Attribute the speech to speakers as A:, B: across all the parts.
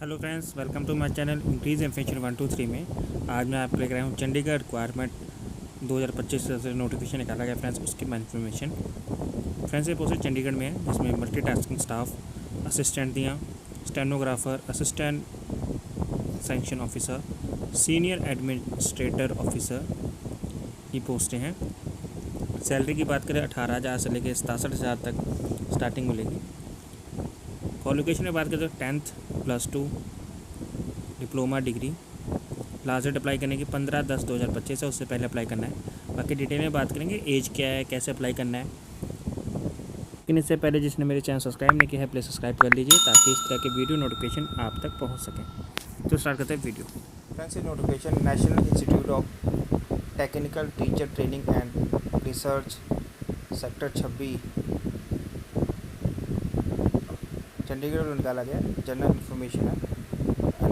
A: Hello friends, welcome to my channel increase information 123 में। आज मैं आपको लेकर आया हूँ चंडीगढ़ रिक्वायरमेंट 2025 से नोटिफिकेशन निकाला गया फ्रेंड्स, उसकी इन्फॉर्मेशन। फ्रेंड्स ये पोस्ट चंडीगढ़ में है, जिसमें मल्टीटास्किंग स्टाफ, असिस्टेंट दियाँ, stenographer, assistant sanction officer, senior administrator officer की पोस्टें हैं। सैलरी की बात करें 18,000 से लेकर 67,000 तक स्टार्टिंग मिलेगी। क्वालिफिकेशन में बात करें तो 10th +2 diploma degree. Last date apply करने की 15/10/2025 है, उससे पहले अप्लाई करना है। बाकी डिटेल में बात करेंगे, एज क्या है, कैसे अप्लाई करना है। लेकिन इससे पहले जिसने मेरे चैनल सब्सक्राइब नहीं किया है, प्लीज़ सब्सक्राइब कर लीजिए ताकि इस तरह के वीडियो नोटिफिकेशन आप तक पहुँच सकें। तो स्टार्ट करते हैं video.
B: Friends, notification national institute of technical teacher training and research sector 26 Chandigarh में निकाला गया। जनरल इन्फॉर्मेशन है।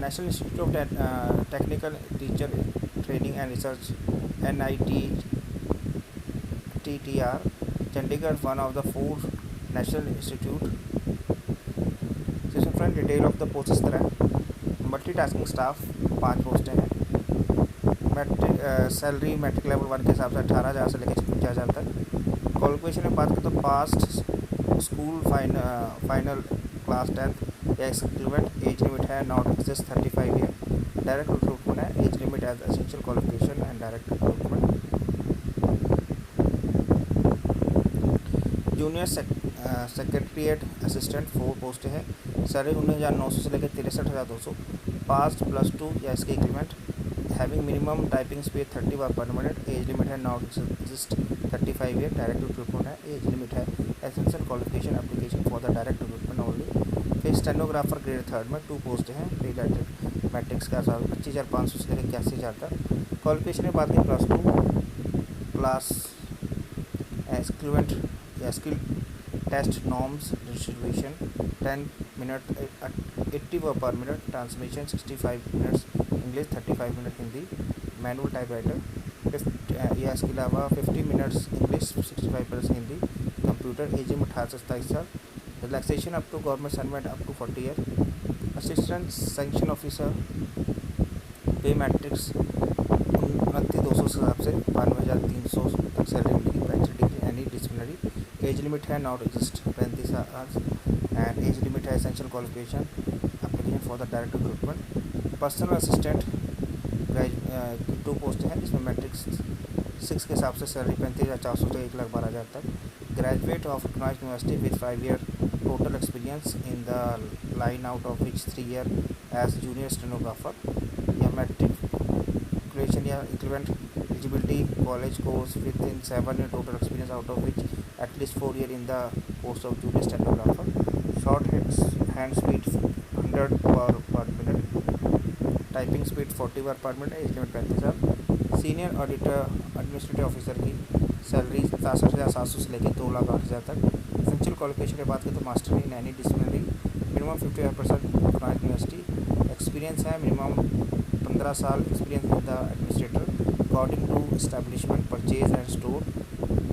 B: National institute of technical teacher training and research NITTR Chandigarh, one of the 4 national institute. जिसमें friend detail of the post इस तरह है। Multitasking staff 5 पोस्टें हैं। सैलरी मैट्रिक लेवल 1 के हिसाब से 18,000 से लेकर 56,000 तक। क्वालिफिकेशन में बात करें तो past school final class 10th या इक्विवेलेंट। एज लिमिट है not excess 35 year. Direct recruitment है। Age limit age essential qualification and direct recruitment. Junior secretariat assistant 4 पोस्टें हैं। सैलरी 19,900 से लेकर 63,200। पास्ट +2 या इसके equivalent. Having minimum typing speed 30 word per minute. Age limit है not exist 35 year. Direct recruitment है। Age limit है essential qualification application for the direct recruitment only. फिर स्टेनोग्राफर ग्रेड 3 में 2 पोस्ट हैं। प्री मैट्रिक्स का 25,500 से लेकर 81,000 तक। क्वालिफिकेशन में बात करें +2 क्लास इक्विवेलेंट या skill test norms distribution 10 minute 80 word per minute. Transmission 65 minutes English, 35 minute Hindi. Manual typewriter या इसके अलावा 50 minutes English, 65 minutes Hindi. Computer. Age में 18 से 27 साल। Relaxation up to government servant up to 40 year. Assistant sanction officer pay matrix 29,200 के हिसाब से 92,300 तक सैलरी मिलेगी। Bachelor degree any disciplinary. Age limit है not exist 35 hours and age limit है essential qualification application for the direct recruitment. Personal assistant 2 post हैं, जिसमें matrix 6 के हिसाब से सैलरी 35,400 से 1,12,000 तक। Graduate of recognised university with 5 year total experience in the line out of which 3 year as junior stenographer. या matriculation या equivalent eligibility college course within 7 year total experience out of which at least 4 year in the course of junior stenographer. Shorthand speed 100 word per minute. Typing speed 40 word per minute. Age limit 35 साल। Senior auditor administrative officer की salary 67,700 से लेकर 2,08,000 तक। Essential qualification की बात करें तो master in any disciplinary. Minimum 55% recognised university. Experience है मिनिमम 15 साल experience in the administrator according to establishment purchase and store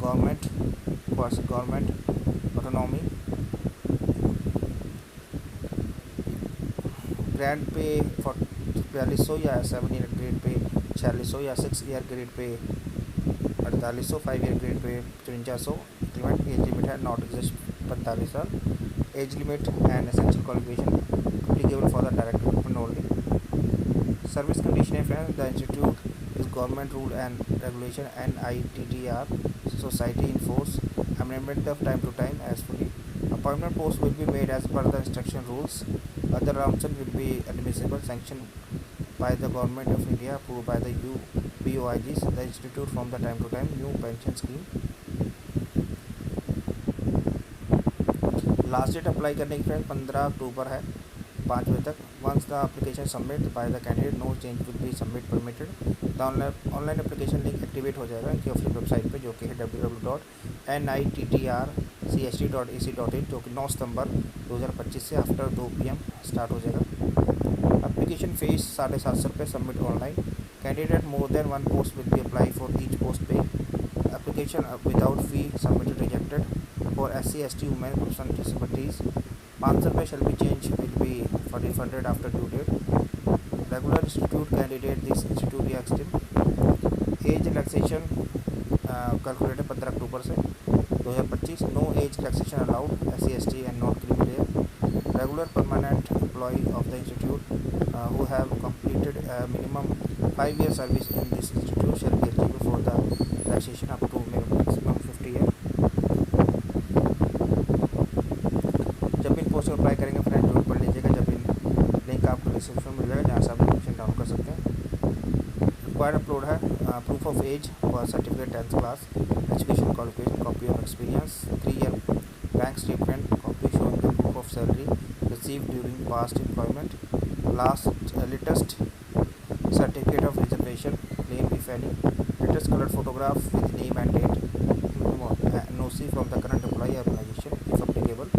B: government autonomy. Grand pay 4200 या 7 ईयर ग्रेड पे 4600 या 6 ईयर ग्रेड पे 4800, 5 year grade pay 5300। Equivalent. Age limit है not exist 45 साल। Age limit and essential qualification applicable for the direct recruitment only. Service condition है friends, the institute is government rule and regulation NITTR society in force amendment of time to time as fully. Appointment post will be made as per the instruction rules. Other option will be admissible sanctioned by the government of India, approved by the BOIGs, the institute from the time to time. New pension scheme. Last date apply करने की friend 15 अक्टूबर है 5 बजे तक। Once the application submit by the candidate, no change will be submit permitted. The online application link activate हो जाएगा इनकी official website पे, जो कि है www.nittrcst.ac.in, जो कि 9 सितंबर 2025 से आफ्टर 2 PM स्टार्ट हो जाएगा। एप्लीकेशन फीस 750 रुपये। Submit online. Candidate more than 1 post will be apply for each post pay. Application without fee submitted rejected for SC ST women person disabilities 500 shall be changed will be refunded after due date. Regular institute candidate, this institute या steam age relaxation calculated 15 अक्टूबर से 2025. No age relaxation allowed SC/ST and non criminal. Regular permanent employ of the institute who have completed a minimum 5 year service in this institute shall be eligible for the relaxation up to maximum 50 year. जब इन post apply करेंगे friend जरूर पढ़ लीजिएगा. जब इन link आपको description में मिल जाएगा जहाँ से आप एप्लीकेशन डाउनलोड कर सकते हैं. रिक्वायर्ड अपलोड है proof of age for certificate 10th class, education qualification, copy of experience, 3 year bank statement, copy showing the proof of salary received during past employment, last latest certificate of reservation claim if any, latest colored photograph with name and date, NOC from the current employee or organization if applicable,